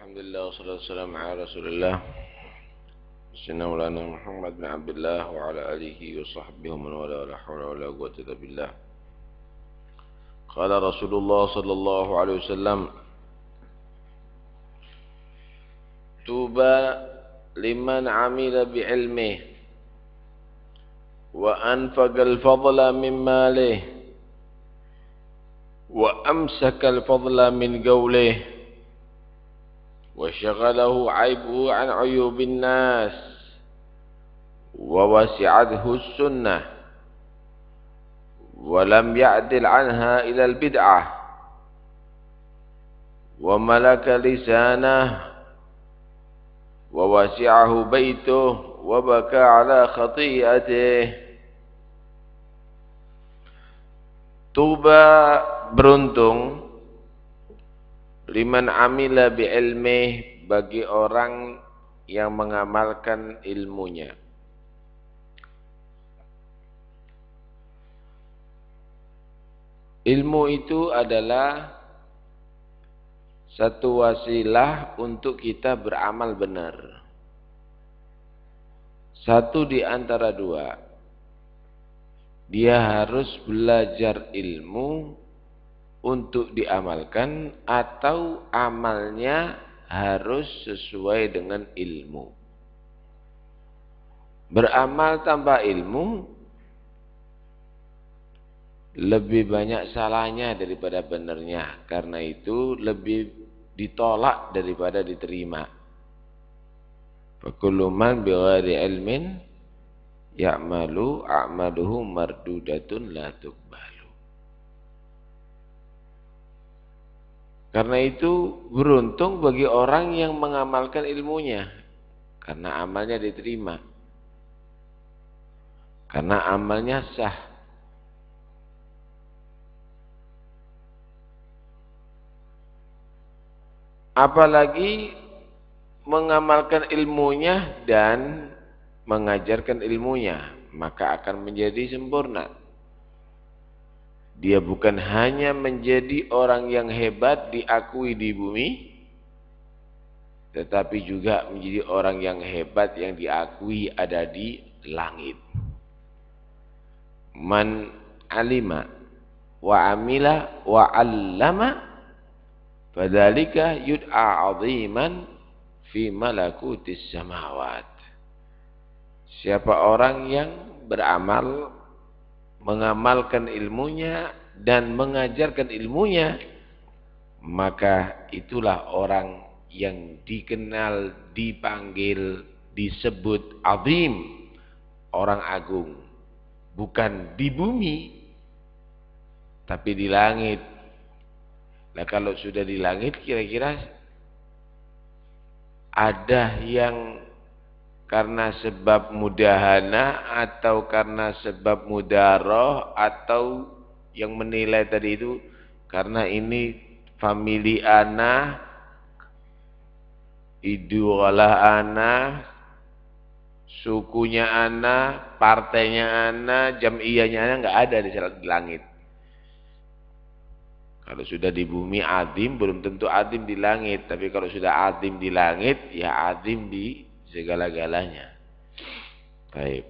Alhamdulillah wassalatu wassalamu ala Rasulillah Sayyidina Maulana Muhammad bin Abdullah wa ala alihi wa sahbihi wa man wala la hawla wa la quwwata illa billah. Qala Rasulullah sallallahu alaihi wasallam, tuba liman amila bi ilmihi wa anfaqal fadla min malihi wa amsakal fadla min qawlihi wa syaghalahu aibuhu an uyubin nas wa wasi'athu sunnah wa lam ya'dil anha ila al-bid'ah wa malaka lisanah wa wasi'ahu baituh wa baka ala khati'atih. Tuba, beruntung, liman amila bi ilmih, bagi orang yang mengamalkan ilmunya. Ilmu itu adalah satu wasilah untuk kita beramal benar. Satu di antara dua. Dia harus belajar ilmu untuk diamalkan, atau amalnya harus sesuai dengan ilmu. Beramal tanpa ilmu lebih banyak salahnya daripada benarnya. Karena itu lebih ditolak daripada diterima. Fakullu man bighairi ilmin ya'malu a'maluhu mardudatun la tuqbalu. Karena itu beruntung bagi orang yang mengamalkan ilmunya, karena amalnya diterima, karena amalnya sah. Apalagi mengamalkan ilmunya dan mengajarkan ilmunya, maka akan menjadi sempurna. Dia bukan hanya menjadi orang yang hebat diakui di bumi, tetapi juga menjadi orang yang hebat yang diakui ada di langit. Man alima wa amila wa allama fadzalika yud'a 'aziman fi malakutis samawat. Siapa orang yang beramal, mengamalkan ilmunya dan mengajarkan ilmunya, maka itulah orang yang dikenal, dipanggil, disebut azim, orang agung. Bukan di bumi, tapi di langit. Nah, kalau sudah di langit, kira-kira ada yang karena sebab mudahana, atau karena sebab mudaroh, atau yang menilai tadi itu karena ini famili ana, idola ana, sukunya ana, partainya ana, jamiyahnya ana, enggak ada di langit. Kalau sudah di bumi azim, belum tentu azim di langit. Tapi kalau sudah azim di langit, ya azim di segala-galanya. Baik.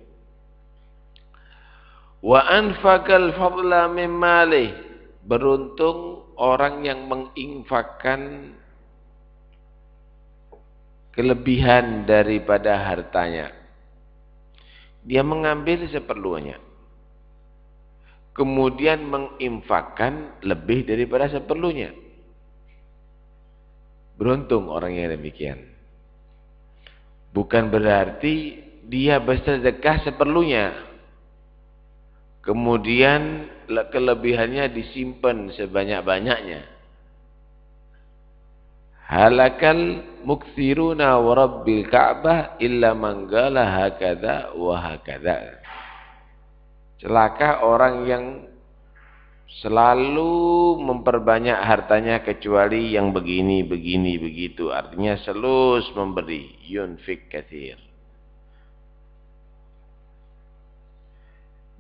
Wa anfaqal fadla min malih. Beruntung orang yang menginfakkan kelebihan daripada hartanya. Dia mengambil seperlunya, kemudian menginfakkan lebih daripada seperlunya. Beruntung orang yang demikian. Bukan berarti dia bersedekah seperlunya, kemudian kelebihannya disimpan sebanyak-banyaknya. Halakal mukthiruna wa rabbil ka'bah illa man qala hakadha wa hakadha. Celaka orang yang selalu memperbanyak hartanya kecuali yang begini, begini, begitu. Artinya selus memberi. Yunfik katsir.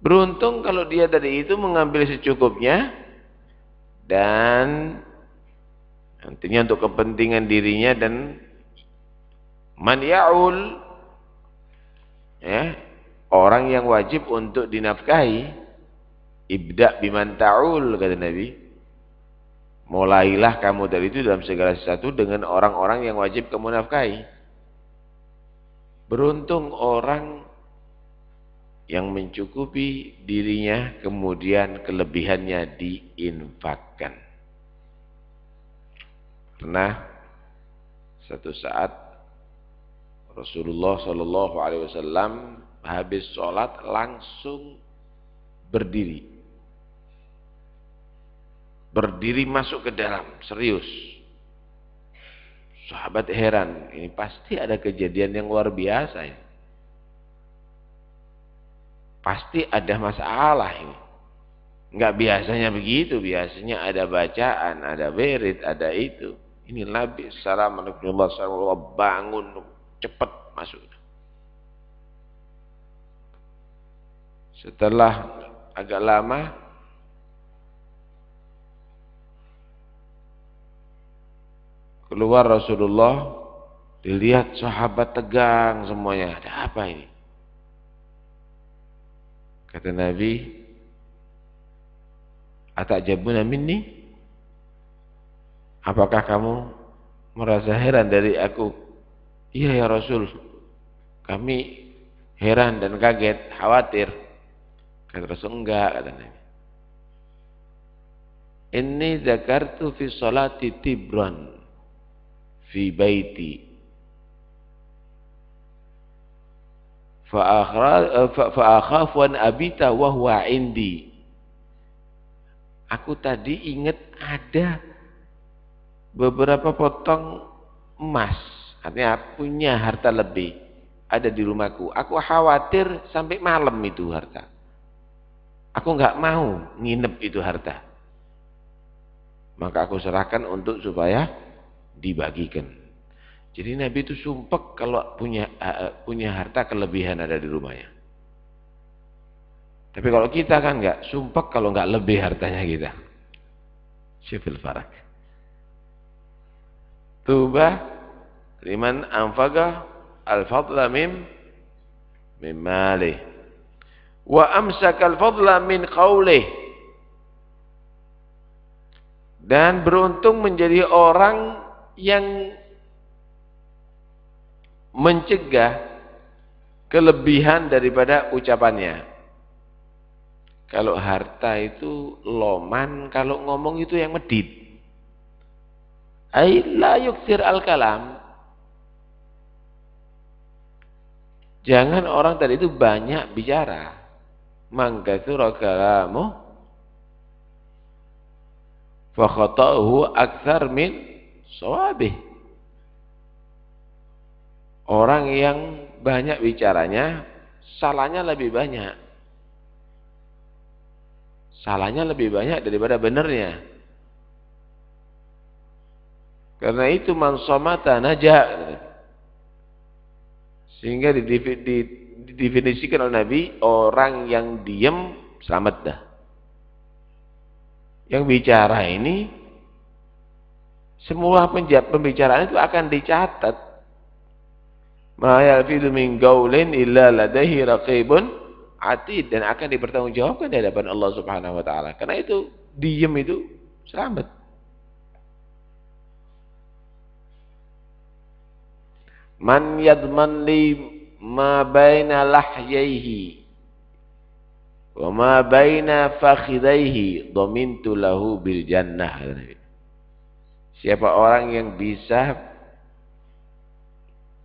Beruntung kalau dia tadi itu mengambil secukupnya dan Nantinya untuk kepentingan dirinya dan man ya'ul, ya, orang yang wajib untuk dinafkahi. Ibda biman ta'ul, kata Nabi. Mulailah kamu dari itu dalam segala sesuatu dengan orang-orang yang wajib kamu nafkahi. Beruntung orang yang mencukupi dirinya kemudian kelebihannya diinfakkan. Pernah satu saat Rasulullah Shallallahu Alaihi Wasallam habis sholat langsung berdiri masuk ke dalam, serius. Sahabat heran, ini pasti ada kejadian yang luar biasa ini. Pasti ada masalah ini. Enggak biasanya begitu, biasanya ada bacaan, ada wirid, ada itu. Ini Nabi Assalamualaikum bangun cepat masuk. Setelah agak lama keluar Rasulullah, dilihat sahabat tegang semuanya. Ada apa ini? Kata Nabi, atajabuna minni? Apakah kamu merasa heran dari aku? Iya ya Rasul, kami heran dan kaget, khawatir. Kata Rasul, enggak, kata Nabi. Inni dzakartu fi sholati tibran fi baiti fa'akhafu an abita wa huwa indi. Aku tadi ingat ada beberapa potong emas, artinya punya harta lebih, ada di rumahku. Aku khawatir sampai malam itu harta. Aku enggak mau nginep itu harta. Maka aku serahkan untuk supaya dibagikan. Jadi Nabi itu sumpek kalau punya harta kelebihan ada di rumahnya. Tapi kalau kita kan enggak sumpek kalau enggak lebih hartanya kita. Syifil farak. Tuba liman anfaqa al-fadla min malih wa amsaka al-fadla min qaulih. Dan beruntung menjadi orang yang mencegah kelebihan daripada ucapannya. Kalau harta itu loman, kalau ngomong itu yang medit. Ai la yuksir al-kalam. Jangan orang tadi itu banyak bicara. Mangkatsura kalamu fa khata'uhu aktsar min shawabih. Orang yang banyak bicaranya, salahnya lebih banyak. Salahnya lebih banyak daripada benernya. Karena itu man somata najah. Sehingga didefinisikan oleh Nabi, orang yang diam selamat dah. Yang bicara ini, semua pembicaraan itu akan dicatat. Ma yalfidu min qaulin illa ladaihi raqibun atid, dan akan dipertanggungjawabkan di hadapan Allah Subhanahu wa taala. Karena itu diam itu selamat. Man yadman li ma baina lahyaihi wa ma baina fakhidaihi dhamintu lahu bil jannah. Siapa orang yang bisa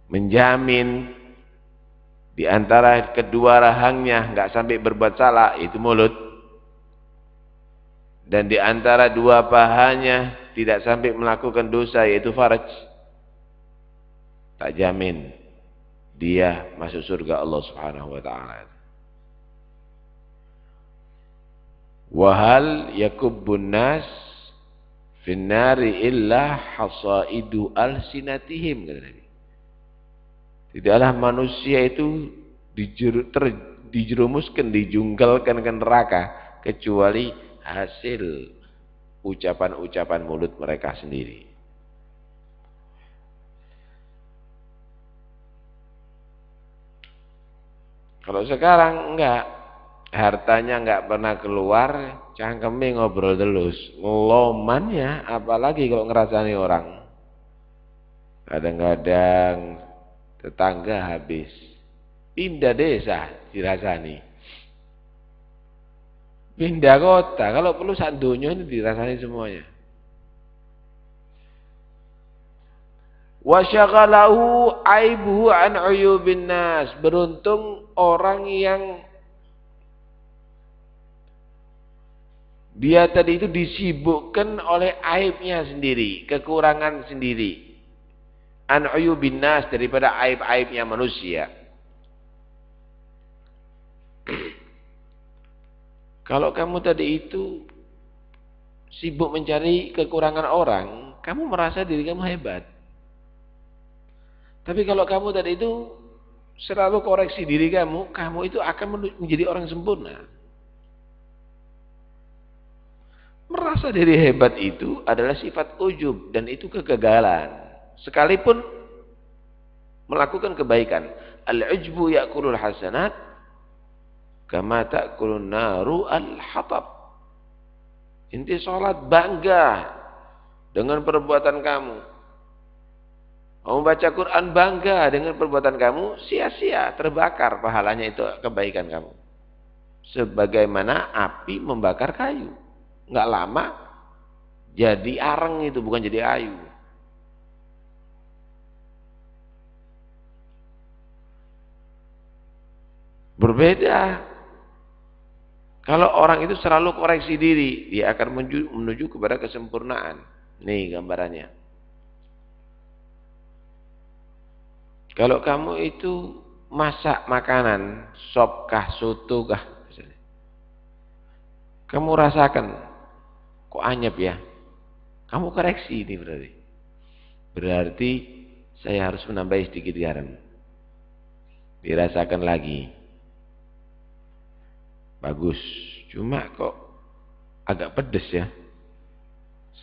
menjamin di antara kedua rahangnya enggak sampai berbuat salah, itu mulut, dan di antara dua pahanya tidak sampai melakukan dosa, yaitu faraj, tak jamin dia masuk surga Allah Subhanahu wa taala. Wa hal yakubbun nas fin nari illa hasaidu alsinatihim, kata Nabi. Tidaklah manusia itu dijerumuskan, dijunggalkan ke neraka kecuali hasil ucapan-ucapan mulut mereka sendiri. Kalau sekarang enggak, hartanya enggak pernah keluar, cangkeme ngobrol terus. Ngelomannya apalagi kalau ngerasani orang. Kadang-kadang tetangga habis. Pindah desa dirasani. Pindah kota, kalau perlu sak donya ini dirasani semuanya. Wa syaghalahu aibuhu an uyubin nas. Beruntung orang yang dia tadi itu disibukkan oleh aibnya sendiri, kekurangan sendiri. An uyubin nas, daripada aib-aibnya manusia. Kalau kamu tadi itu sibuk mencari kekurangan orang, kamu merasa diri kamu hebat. Tapi kalau kamu tadi itu selalu koreksi diri kamu, kamu itu akan menjadi orang sempurna. Merasa diri hebat itu adalah sifat ujub, dan itu kegagalan. Sekalipun melakukan kebaikan. Al-ujbu ya'kulul hasanat kama ta'kulun naru al-hatab. Inti sholat bangga dengan perbuatan kamu. Mau baca Quran bangga dengan perbuatan kamu, sia-sia, terbakar pahalanya itu kebaikan kamu. Sebagaimana api membakar kayu. Nggak lama jadi areng itu, bukan jadi ayu. Berbeda. Kalau orang itu selalu koreksi diri, dia akan menuju kepada kesempurnaan. Nih gambarannya. Kalau kamu itu masak makanan, sop kah, soto kah, kamu rasakan, kok anyep ya? Kamu koreksi ini berarti. Berarti saya harus menambah sedikit garam. Dirasakan lagi. Bagus, cuma kok agak pedes ya.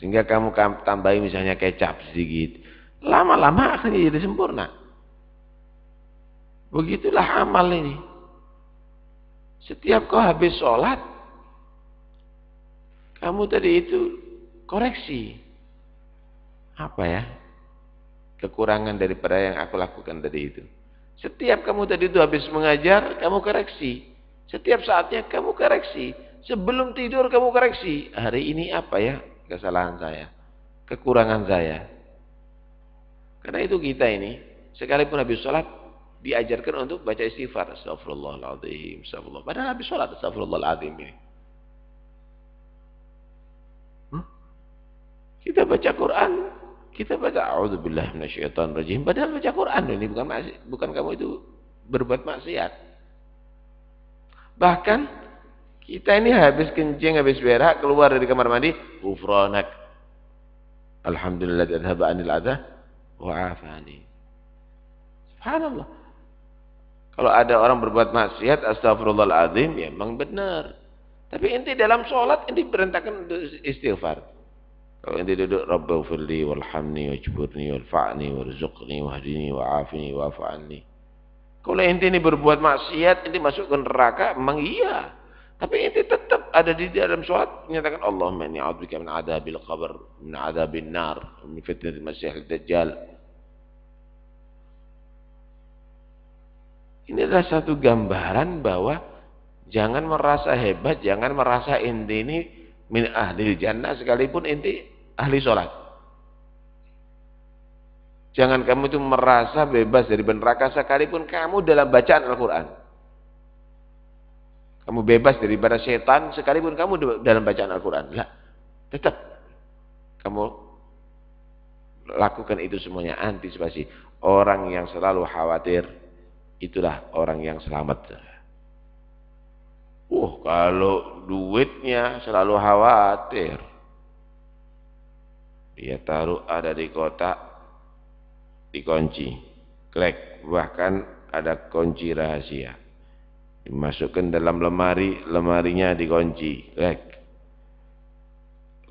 Sehingga kamu tambahin misalnya kecap sedikit. Lama-lama akan jadi sempurna. Begitulah amal ini. Setiap kau habis sholat, kamu tadi itu koreksi. Apa ya? Kekurangan daripada yang aku lakukan tadi itu. Setiap kamu tadi itu habis mengajar, kamu koreksi. Setiap saatnya kamu koreksi. Sebelum tidur kamu koreksi. Hari ini apa ya kesalahan saya? Kekurangan saya. Karena itu kita ini, sekalipun habis sholat, diajarkan untuk baca istighfar. Astagfirullahaladzim, astagfirullah. Padahal habis sholat, astagfirullahaladzim ini. Kita baca Quran, kita baca a'udzubillahi minasyaitonirrajim. Padahal baca Quran ini bukan kamu itu berbuat maksiat. Bahkan kita ini habis kencing, habis berak, keluar dari kamar mandi, ghufranak, alhamdulillah adhaba anil adha wa afani. Subhanallah. Kalau ada orang berbuat maksiat, astagfirullahaladzim, ya memang benar. Tapi inti dalam sholat, inti perintahkan untuk istighfar. Kalau inti duduk, Rabbighfirli walhamni wajburni walfa'ni warzuqni wahdini wa'afini wa'afa'anni. Kalau inti ini berbuat maksiat, inti masuk ke neraka, memang iya. Tapi inti tetap ada di dalam sholat, menyatakan Allahumma inni a'udzubika min adzabil qabr, min adzabin nar, min fitnatil masiihid dajjal. Ini adalah satu gambaran bahwa jangan merasa hebat, jangan merasa inti ini min ahlil jannah sekalipun inti ahli sholat. Jangan kamu itu merasa bebas dari neraka sekalipun kamu dalam bacaan Al-Quran. Kamu bebas daripada setan sekalipun kamu dalam bacaan Al-Quran. Lah, tetap kamu lakukan itu semuanya, antisipasi. Orang yang selalu khawatir, itulah orang yang selamat. Kalau duitnya selalu khawatir, dia taruh ada di kotak, dikunci, klek, bahkan ada kunci rahasia. Dimasukkan dalam lemari, lemarinya dikunci, klek.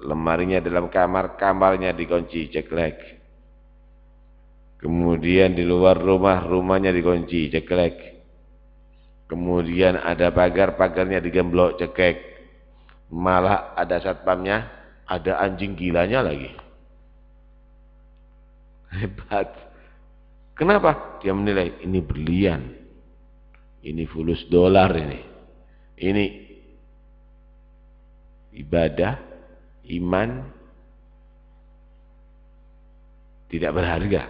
Lemarinya dalam kamar, kamarnya dikunci, ceklek. Kemudian di luar rumah, rumahnya dikunci, ceklek. kemudian ada pagar-pagarnya digemblok cekek, malah ada satpamnya, ada anjing gilanya lagi. Hebat. Kenapa? Dia menilai ini berlian, ini fulus dolar, ini ibadah, iman tidak berharga.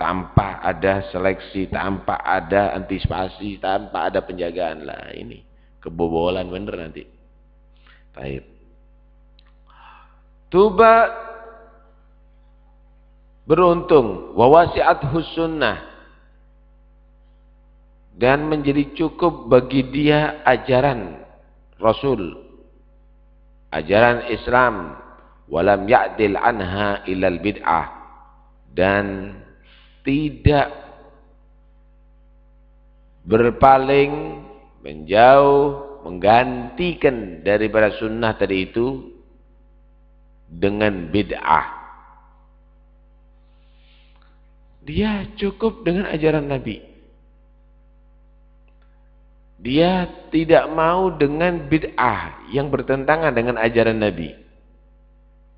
Tanpa ada seleksi, tanpa ada antisipasi, tanpa ada penjagaan lah, ini kebobolan bener nanti. Baik. Tuba beruntung wawasi'athus sunnah, dan menjadi cukup bagi dia ajaran Rasul, ajaran Islam, walam ya'dil anha ilal bid'ah, dan tidak berpaling, menjauh, menggantikan daripada sunnah tadi itu dengan bid'ah. Dia cukup dengan ajaran Nabi. Dia tidak mau dengan bid'ah yang bertentangan dengan ajaran Nabi.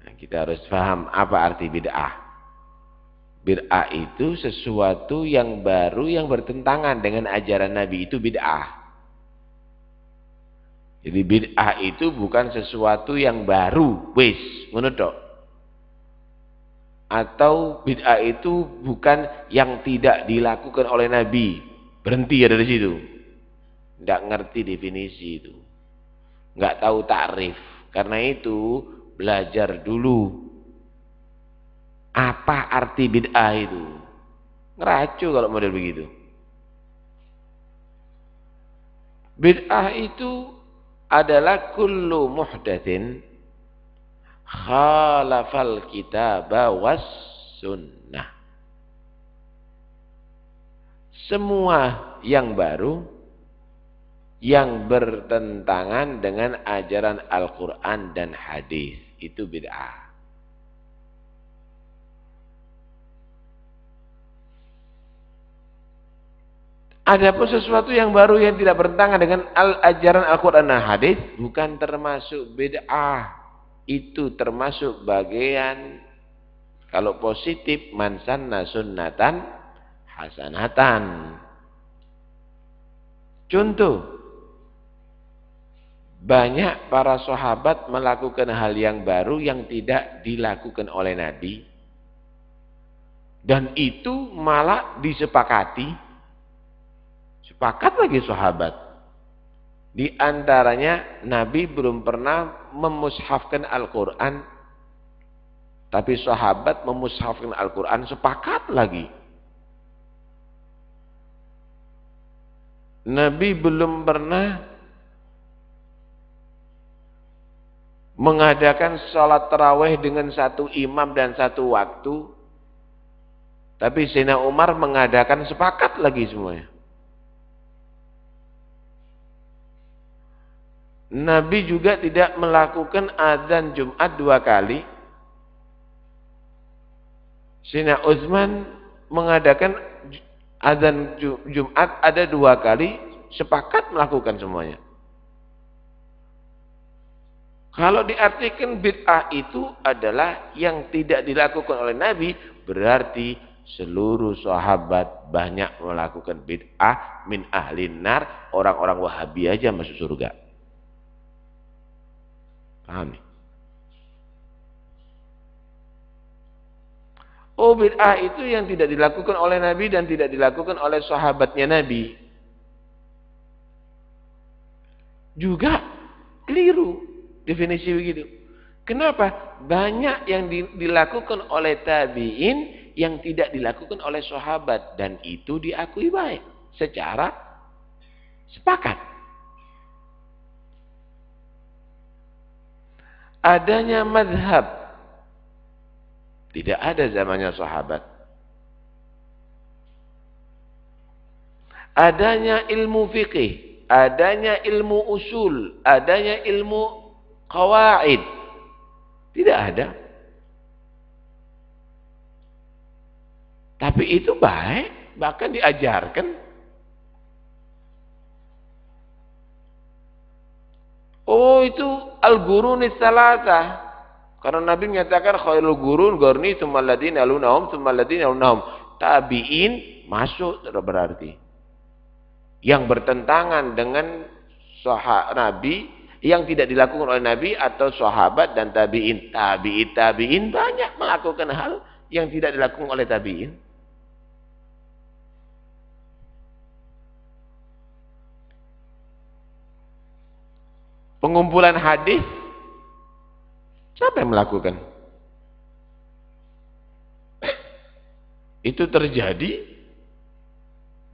Nah, kita harus paham apa arti bid'ah. Bid'ah itu sesuatu yang baru yang bertentangan dengan ajaran Nabi, itu bid'ah. Jadi bid'ah itu bukan sesuatu yang baru, wis, ngono tok. Atau bid'ah itu bukan yang tidak dilakukan oleh Nabi, berhenti ya dari situ. Tidak ngerti definisi itu, nggak tahu takrif. Karena itu belajar dulu apa arti bid'ah itu. Ngeracu kalau model begitu. Bid'ah itu adalah kullu muhdatsin khalafal kitaba was sunnah. Semua yang baru yang bertentangan dengan ajaran Al-Quran dan hadis, itu bid'ah. Adapun sesuatu yang baru yang tidak bertentangan dengan ajaran Al-Quran dan hadis bukan termasuk bid'ah. Itu termasuk bagian, kalau positif, man sanna sunnatan hasanatan. Contoh, banyak para sahabat melakukan hal yang baru yang tidak dilakukan oleh Nabi, dan itu malah disepakati. Sepakat lagi sahabat. Di antaranya Nabi belum pernah memushafkan Al-Quran, tapi sahabat memushafkan Al-Quran, sepakat lagi. Nabi belum pernah mengadakan sholat tarawih dengan satu imam dan satu waktu, tapi Sayyidina Umar mengadakan, sepakat lagi semuanya. Nabi juga tidak melakukan azan Jumat 2 kali. Sayyidina Utsman mengadakan azan Jumat ada 2 kali, sepakat melakukan semuanya. Kalau diartikan bid'ah itu adalah yang tidak dilakukan oleh Nabi, berarti seluruh sahabat banyak melakukan bid'ah, min ahlin nar, orang-orang Wahabi aja masuk surga. Paham nih? Oh, bid'ah itu yang tidak dilakukan oleh Nabi dan tidak dilakukan oleh sahabatnya Nabi. Juga keliru definisi begitu. Kenapa? Banyak yang dilakukan oleh tabi'in yang tidak dilakukan oleh sahabat, dan itu diakui baik secara sepakat. Adanya mazhab tidak ada zamannya sahabat. Adanya ilmu fikih, adanya ilmu usul, adanya ilmu qawaid, tidak ada. Tapi itu baik, bahkan diajarkan. Oh, itu al-gurunis salasah. Karena Nabi menyatakan khairul gurun qarni tsumma alladziina yalunahum tsumma alladziina yalunahum. Tabi'in masuk berarti. Yang bertentangan dengan Nabi, yang tidak dilakukan oleh Nabi atau sahabat dan tabi'in. Tabi'in banyak melakukan hal yang tidak dilakukan oleh tabi'in. Pengumpulan hadis, siapa yang melakukan? Itu terjadi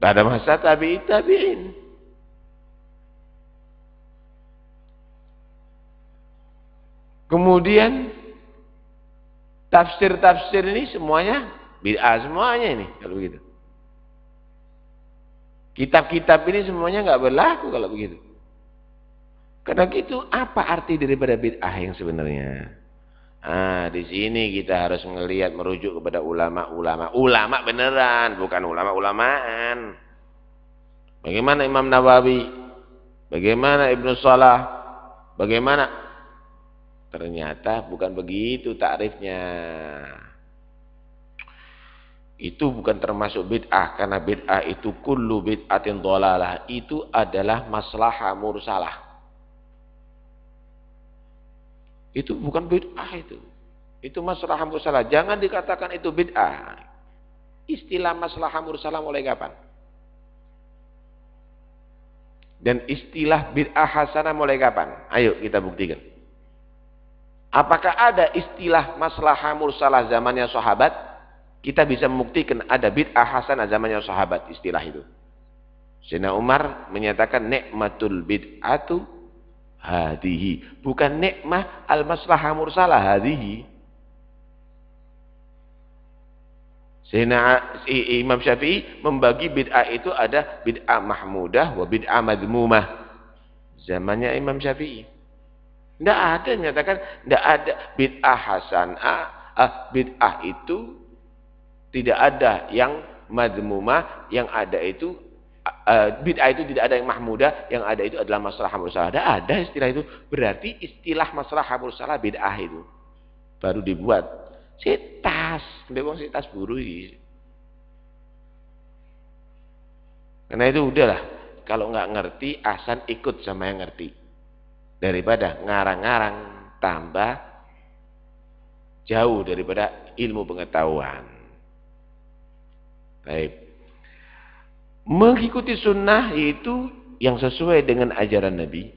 pada masa tabi'in. Kemudian tafsir ini semuanya bid'ah semuanya ini kalau begitu. Kitab-kitab ini semuanya nggak berlaku kalau begitu. Karena gitu apa arti daripada bid'ah yang sebenarnya? Di sini kita harus melihat merujuk kepada ulama-ulama. Ulama beneran, bukan ulama-ulamaan. Bagaimana Imam Nawawi? Bagaimana Ibnu Salah? Bagaimana? Ternyata bukan begitu takrifnya. Itu bukan termasuk bid'ah, karena bid'ah itu kullu bid'atin dhalalah. Itu adalah maslahah mursalah. Itu bukan bid'ah itu. Itu maslahah mursalah. Jangan dikatakan itu bid'ah. Istilah maslahah mursalah mulai kapan? Dan istilah bid'ah hasanah mulai kapan? Ayo kita buktikan. Apakah ada istilah maslahah mursalah zamannya sahabat? Kita bisa membuktikan ada bid'ah hasanah zamannya sahabat istilah itu. Sayyidina Umar menyatakan nikmatul bid'atu hadihi, bukan nikmah al-maslahah mursalah hadihi. Sayyidina Imam Syafi'i membagi bid'ah itu ada bid'ah mahmudah wa bid'ah madmumah. Zamannya Imam Syafi'i. Tidak ada menyatakan tidak ada bid'ah hasanah, bid'ah itu tidak ada yang madmumah, yang ada itu bid'ah itu tidak ada yang mahmudah, yang ada itu adalah maslahah mursalah. Tidak ada istilah itu. Berarti istilah maslahah mursalah bid'ah itu baru dibuat. Sitas, sampai wong sitas buru ini. Karena itu udahlah, kalau nggak ngerti asan ikut sama yang ngerti. Daripada ngarang-ngarang tambah jauh daripada ilmu pengetahuan. Baik. Mengikuti sunnah itu yang sesuai dengan ajaran Nabi.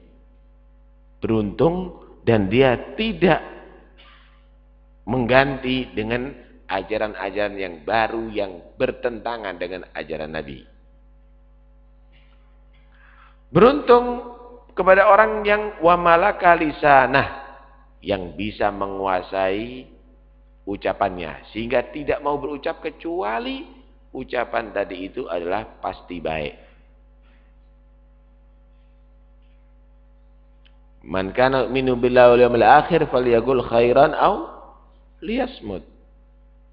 Beruntung dan dia tidak mengganti dengan ajaran-ajaran yang baru yang bertentangan dengan ajaran Nabi. Beruntung kepada orang yang wa malaka lisanah, yang bisa menguasai ucapannya sehingga tidak mau berucap kecuali ucapan tadi itu adalah pasti baik. Man kana yu'minu billahi wal yawmil akhir falyaqul khairan aw liyasmut.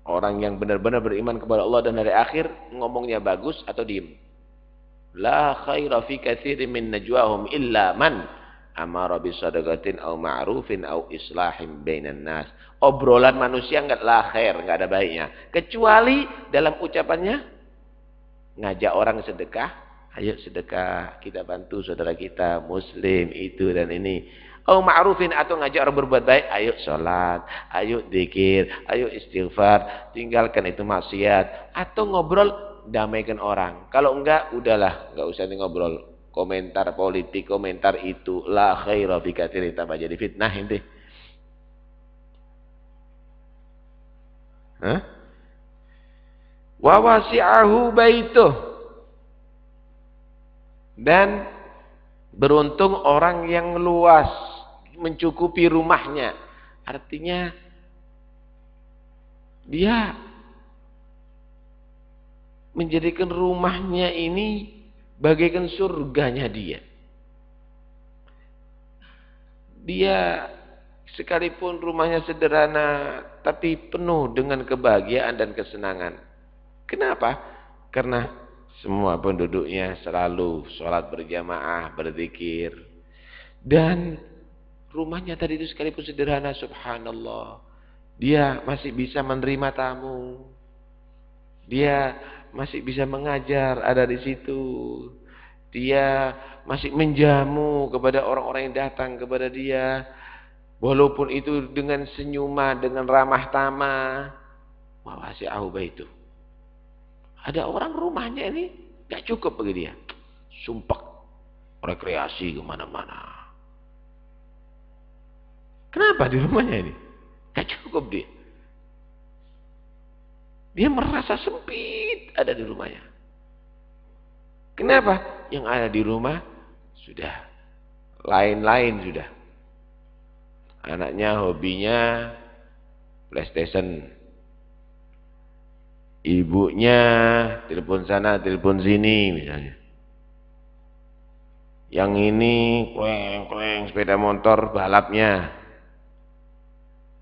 Orang yang benar-benar beriman kepada Allah dan hari akhir ngomongnya bagus atau diem. La khaira fi katsirin min najwahum illa man amara bi shadaqatin aw ma'rufin aw islahin bainan nas. Obrolan manusia enggak la khair, enggak ada baiknya kecuali dalam ucapannya ngajak orang sedekah. Ayo sedekah, kita bantu saudara kita muslim itu dan ini. Aw ma'rufin, atau ngajak orang berbuat baik. Ayo salat, ayo zikir, ayo istighfar, tinggalkan itu maksiat, atau ngobrol damaikan orang. Kalau enggak, udahlah, enggak usah ngobrol. Komentar politik, komentar itu, la khaira fi katsirin, tambah jadi fitnah ini. Wa wasi'ahu baituh, dan beruntung orang yang luas mencukupi rumahnya. Artinya dia menjadikan rumahnya ini bagaikan surganya dia. Dia sekalipun rumahnya sederhana tapi penuh dengan kebahagiaan dan kesenangan. Kenapa? Karena semua penduduknya selalu sholat berjamaah, berzikir, dan Rumahnya tadi itu sekalipun sederhana, subhanallah. Dia masih bisa menerima tamu. Dia masih bisa mengajar, ada di situ. Dia masih menjamu kepada orang-orang yang datang kepada dia. Walaupun itu dengan senyuman, dengan ramah tamah. Wa wasi'ahu baitu. Ada orang rumahnya ini gak cukup bagi dia. Sumpah rekreasi kemana-mana. Kenapa di rumahnya ini? Gak cukup dia. Dia merasa sempit ada di rumahnya. Kenapa? Yang ada di rumah sudah lain-lain sudah. Anaknya hobinya PlayStation. Ibunya telepon sana, telepon sini misalnya. Yang ini kleng-kleng sepeda motor balapnya.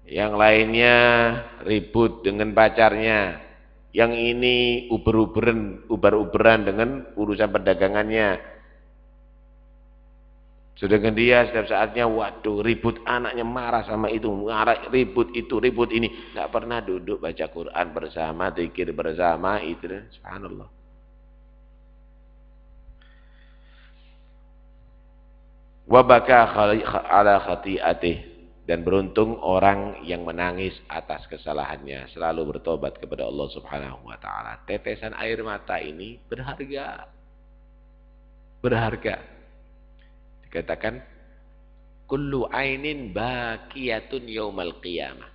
Yang lainnya ribut dengan pacarnya. Yang ini uber-uberan dengan urusan perdagangannya. Sedangkan dia setiap saatnya, waduh, ribut anaknya, marah sama itu, marah, ribut itu, ribut ini. Gak pernah duduk baca Quran bersama, zikir bersama, itu. Subhanallah. Wabaka ala khati'atih. Dan beruntung orang yang menangis atas kesalahannya, selalu bertobat kepada Allah Subhanahu wa taala. Tetesan air mata ini berharga. Berharga. Dikatakan kullu ainin baqiyatun yaumal qiyamah.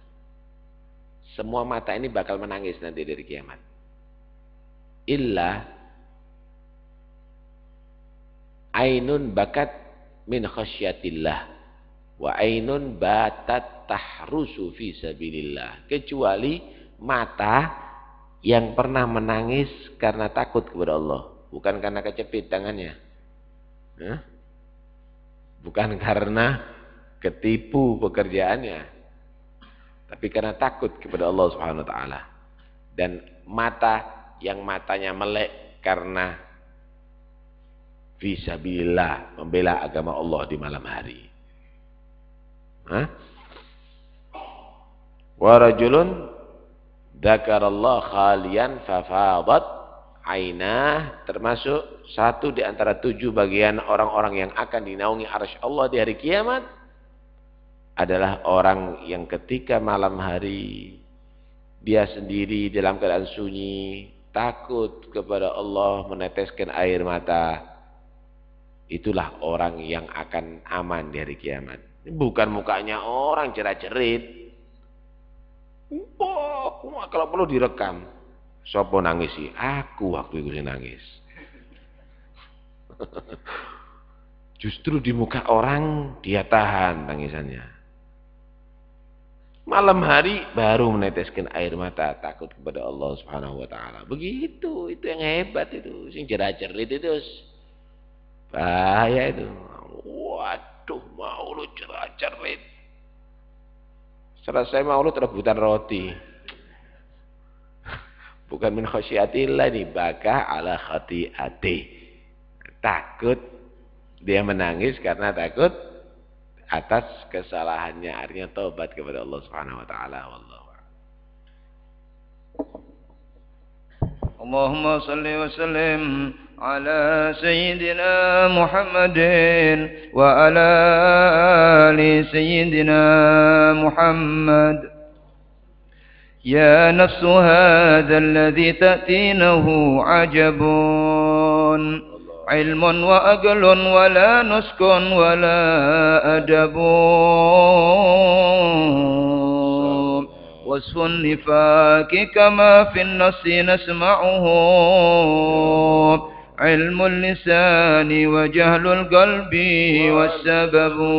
Semua mata ini bakal menangis nanti dari kiamat. Illa ainun bakat min khasyatillah. Wa ainun batat tahrusu fi sabilillah. Kecuali mata yang pernah menangis karena takut kepada Allah, bukan karena kecepit tangannya, bukan karena ketipu pekerjaannya, tapi karena takut kepada Allah Subhanahu wa taala. Dan mata yang matanya melek karena fi sabilillah, membela agama Allah di malam hari. Wa rajulun dzakarallah khalian fafadat ainah, termasuk satu di antara 7 bagian orang-orang yang akan dinaungi arsy Allah di hari kiamat adalah orang yang ketika malam hari dia sendiri dalam keadaan sunyi, takut kepada Allah, meneteskan air mata. Itulah orang yang akan aman di hari kiamat. Bukan mukanya orang cerat-cerit. Kalau perlu direkam. Sopo nangis sih? Aku waktu itu nangis. Justru di muka orang dia tahan tangisannya. Malam hari baru meneteskan air mata, takut kepada Allah Subhanahu wa taala. Begitu, itu yang hebat itu. Sing cerat-cerit itu bahaya itu. Waduh, maulud cerat-cerit. Selesai maulud rebutan roti. Bukan min khasyatillah ini, baka ala khati'ati. Takut, dia menangis karena takut atas kesalahannya, artinya taubat kepada Allah Subhanahu wa taala. Wallahu a'lam. Allahumma shalli wa sallim ala sayyidina Muhammadin wa ala ali sayyidina Muhammad. Ya nafsu hadha alladhi ta'tinahu ajabun ilmun wa aqlun wa la nuskun wa la adabun wasfun nifaki kama fin nasi nasma'uhu ilmul lisani wa jahlul qalbi wassababu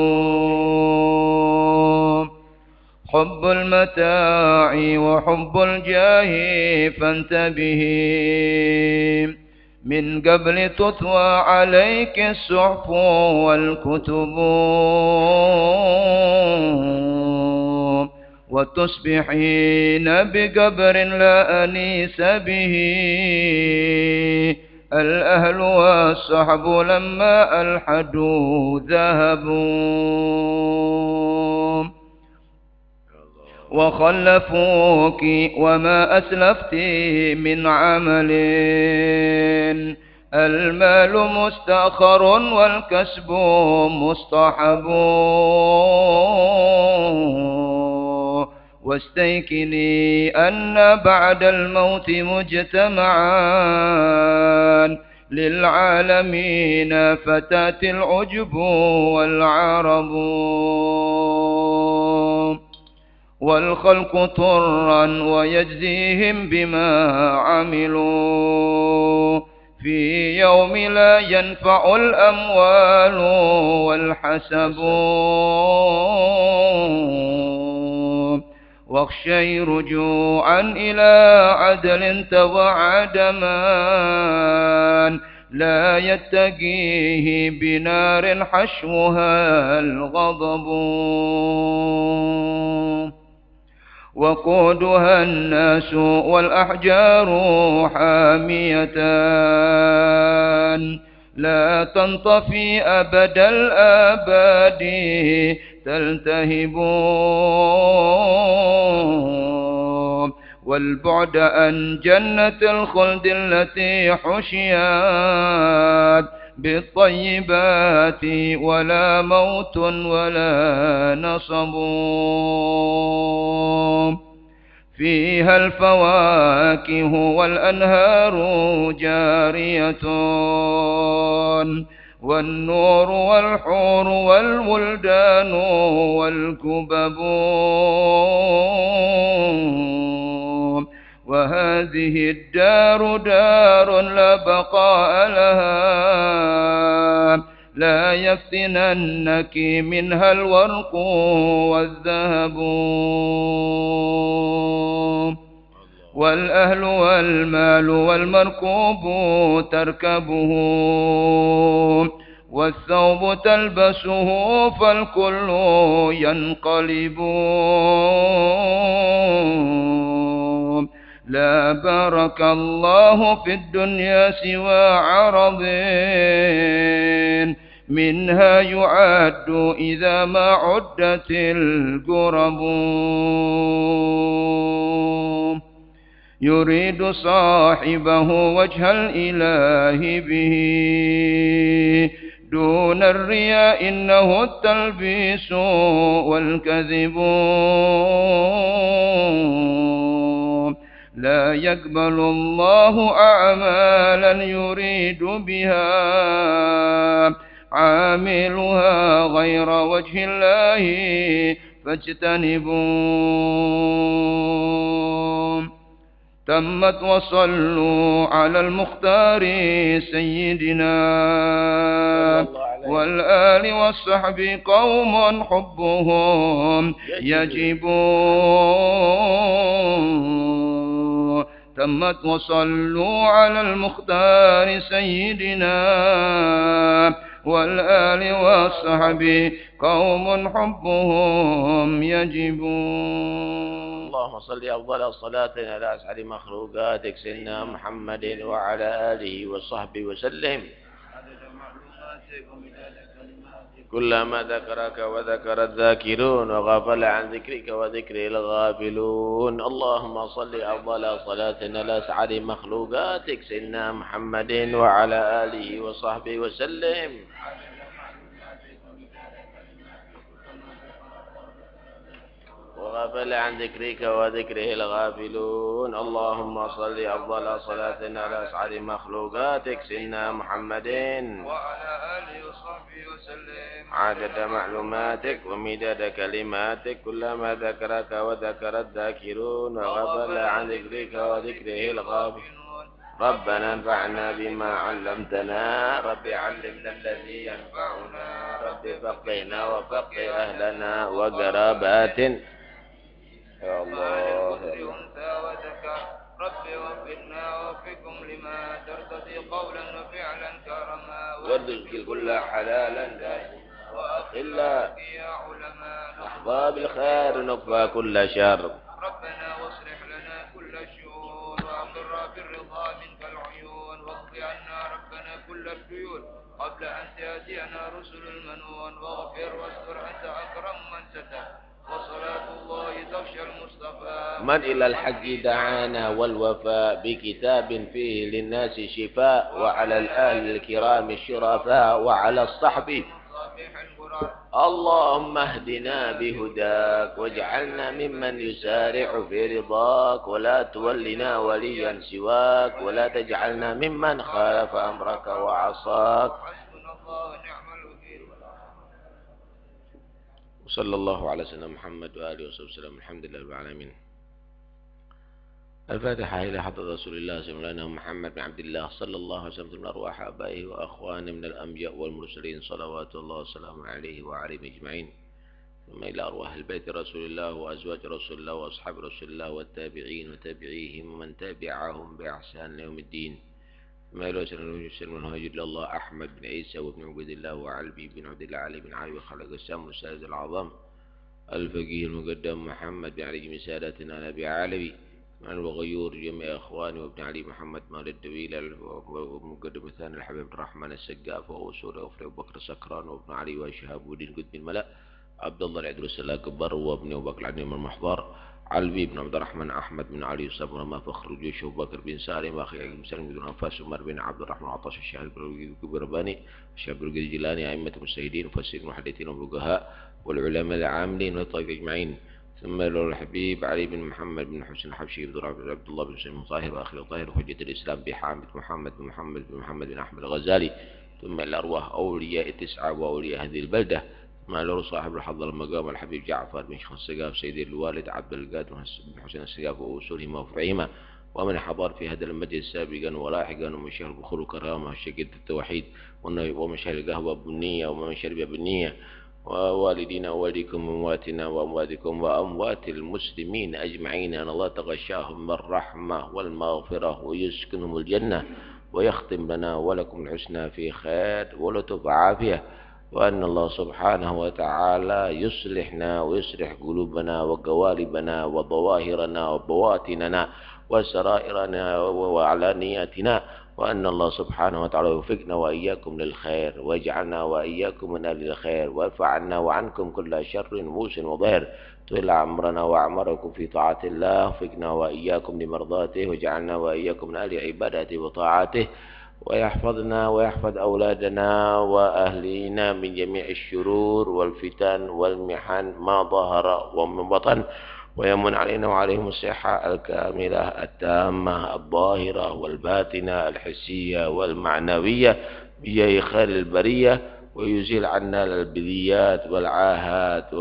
حب المتاع وحب الجاه فانتبه من قبل تطوى عليك الصحف والكتب وتصبحين بقبر لا أنيس به الأهل والصحب لما ألحدوا ذهبوا وخلفوك وما أسلفت من عمل المال مستأخر والكسب مصطحب واستيقني أن بعد الموت مجتمعان للعالمين فتأتي العجب والعرب والخلق طرا ويجزيهم بما عملوا في يوم لا ينفع الأموال والحسب واخشي رجوعا إلى عدل توعد من لا يتقيه بنار حشوها الغضب وقودها الناس والأحجار حامية لا تنطفي أبد الآباد تلتهب والبعد عن جنة الخلد التي حشيت بالطيبات ولا موت ولا نصب فيها الفواكه والأنهار جارية والنور والحور والولدان والكبب وهذه الدار دار لا بقاء لها لا يفتننك منها الورق والذهب والأهل والمال والمركوب تركبه والثوب تلبسه فالكل ينقلب لا بارك الله في الدنيا سوى عرض منها يعد إذا ما عدت القرب يريد صاحبه وجه الإله به دون الرياء إنه التلبيس والكذب لا يقبل الله أعمالا يريد بها عاملها غير وجه الله فاجتنبوا تمت وصلوا على المختار سيدنا والآل والصحب قوم حبهم يجب تمت وصلوا على المختار سيدنا والآل والصحب قوم حبهم يجب. اللهم صل أفضل الصلاة على أسعد مخلوقاتك سيدنا محمد وعلى آله وصحبه وسلم كلما ذكرك وذكر الذاكرون وغفل عن ذكرك وذكر الغافلون. اللهم صل أفضل صلاة على أسعد مخلوقاتك سيدنا محمد وعلى آله وصحبه وسلم وغفل عن ذكرك وذكره الغافلون. اللهم صل أفضل صلاة على أسعد مخلوقاتك سيدنا محمد وعلى آله وصحبه وسلم عدد معلوماتك ومداد كلماتك كلما ذكرك وذكر الذاكرون وغفل عن ذكرك وذكره الغافلون. ربنا انفعنا بما علمتنا رب علمنا الذي ينفعنا رب فقهنا وفقه أهلنا وقرابات يا الله رب وفقنا وفقكم لما ترتضي قولا وفعلا كرما وارزق الكل حلالا وأخلا يا علماء نحظى بالخير نكفى كل شر. ربنا واصلح لنا كل الشؤون وأقر بالرضا منك العيون واقض عنا كل الديون قبل أن تأتينا رسل المنون واغفر واستر أنت أكرم من ستر وصلاة الله تغشى المصطفى من إلى الحق دعانا والوفاء بكتاب فيه للناس شفاء وعلى الآل الكرام الشرفاء وعلى الصحب اللهم اهدنا بهداك واجعلنا ممن يسارع في رضاك ولا تولنا وليا سواك ولا تجعلنا ممن خالف أمرك وعصاك وصلى الله على سيدنا محمد وآله وصحبه وسلم. الحمد لله رب العالمين. الفاتحة إلى حضرة رسول الله سيدنا محمد بن عبد الله صلى الله عليه وسلم من أرواح آبائه وأخوانه من الأنبياء والمرسلين صلوات الله وسلامه عليه وعليهم أجمعين، ثم إلى أرواح البيت رسول الله وأزواج رسول الله وأصحاب رسول الله والتابعين وتابعيهم ومن تابعهم بإحسان يوم الدين، ثم إلى سيدنا المهاجر الله أحمد بن عيسى وابن عبد الله وعلبي بن عبد الله علي بن علي وخلق السام والسيد العظام الفقيه المقدم محمد بن علي بن سادتنا نبي علوي مع الغيور جميع إخواني وابن علي محمد مال الدويل ومقدم الثاني الحبيب عبد الرحمن السقاف وأصول أفري وبكر سكران وابن علي وشهاب الدين قطب الملأ عبد الله العدروس الأكبر وابن وبكر العليم المحضار علوي بن عبد الرحمن أحمد بن علي صبر ما فخر الجيش وبكر بن سالم وأخي عبد سالم بن أنفاس عمر بن عبد الرحمن عطاش الشهيد الكبرباني الشاب الجيلاني أئمة المجتهدين ومفسرين المحدثين والفقهاء والعلماء العاملين والطائف أجمعين، ثم إلى الحبيب علي بن محمد بن حسين الحبشي بن عبد الله بن سليم طاهر وأخي طاهر وحجة الإسلام بحامد محمد بن أحمد الغزالي، ثم إلى أرواح أولياء التسعة وأولياء هذه البلدة، مع له صاحب الحضر المقام الحبيب جعفر بن شيخ السقاف سيد الوالد عبد القادر بن حسين السقاف وأصولهما وفرعهما ومن حضر في هذا المجلس سابقا ولاحقا ومشايخ البخور والكرامة وشقة التوحيد ومشايخ القهوة بالنية ومن شرب بالنية ووالدينا ووالديكم وأمواتنا وأمواتكم وأموات المسلمين أجمعين أن الله تغشاهم بالرحمة والمغفرة ويسكنهم الجنة ويختم لنا ولكم الحسنى في خير ولطف عافية، وأن الله سبحانه وتعالى يصلحنا ويصلح قلوبنا وقوالبنا وظواهرنا وبواطننا وسرائرنا وعلانياتنا، وأن الله سبحانه وتعالى يوفقنا وإياكم للخير ويجعلنا وإياكم من أهل الخير ويرفع عنا وعنكم كل شر موس وظاهر، طول عمرنا وأعماركم في طاعة الله، وفقنا وإياكم لمرضاته وجعلنا وإياكم من أهل عبادته وطاعته، ويحفظنا ويحفظ أولادنا وأهلينا من جميع الشرور والفتن والمحن ما ظهر ومن بطن، ويمن علينا وعليهم الصحة الكاملة التامة الظاهرة والباطنة الحسية والمعنوية بجاه خير البرية، ويزيل عنا البليات والعاهات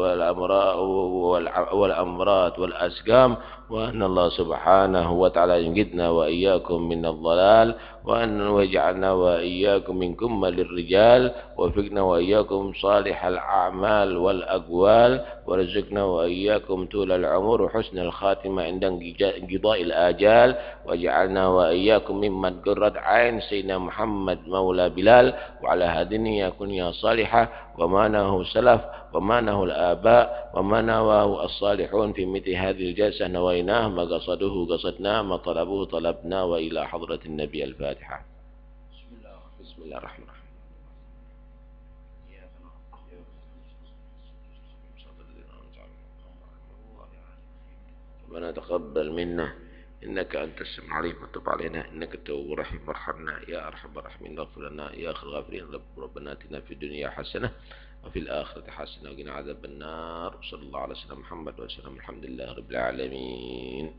والأمراض والأسقام، وأن الله سبحانه وتعالى ينقذنا وإياكم من الضلال، وأن يجعلنا وإياكم من كمل الرجال، وفقنا وإياكم صالح الأعمال والأقوال، ورزقنا وإياكم طول العمر وحسن الخاتمة عند انقضاء الآجال، وجعلنا وإياكم ممن قرت عين سيدنا محمد مولى بلال، وعلى هذه النية كن صالحة وما نهوا سلف وما نهوا الآباء وما نواه الصالحون في مثل هذه الجلسة نويناه، ما قصدوه قصدناه، ما طلبوه طلبنا، وإلى حضرة النبي الفاتحة. بسم الله الرحمن الرحيم. ربنا تقبل منا إنك أنت السميع العليم وتب علينا إنك التواب الرحيم وارحمنا يا أرحم الراحمين، اغفر لنا يا آخر الغافرين، ربنا آتنا في الدنيا حسنة وفي الآخرة حسنة وقنا عذاب النار، وصلى الله على سيدنا محمد وسلم. الحمد لله رب العالمين.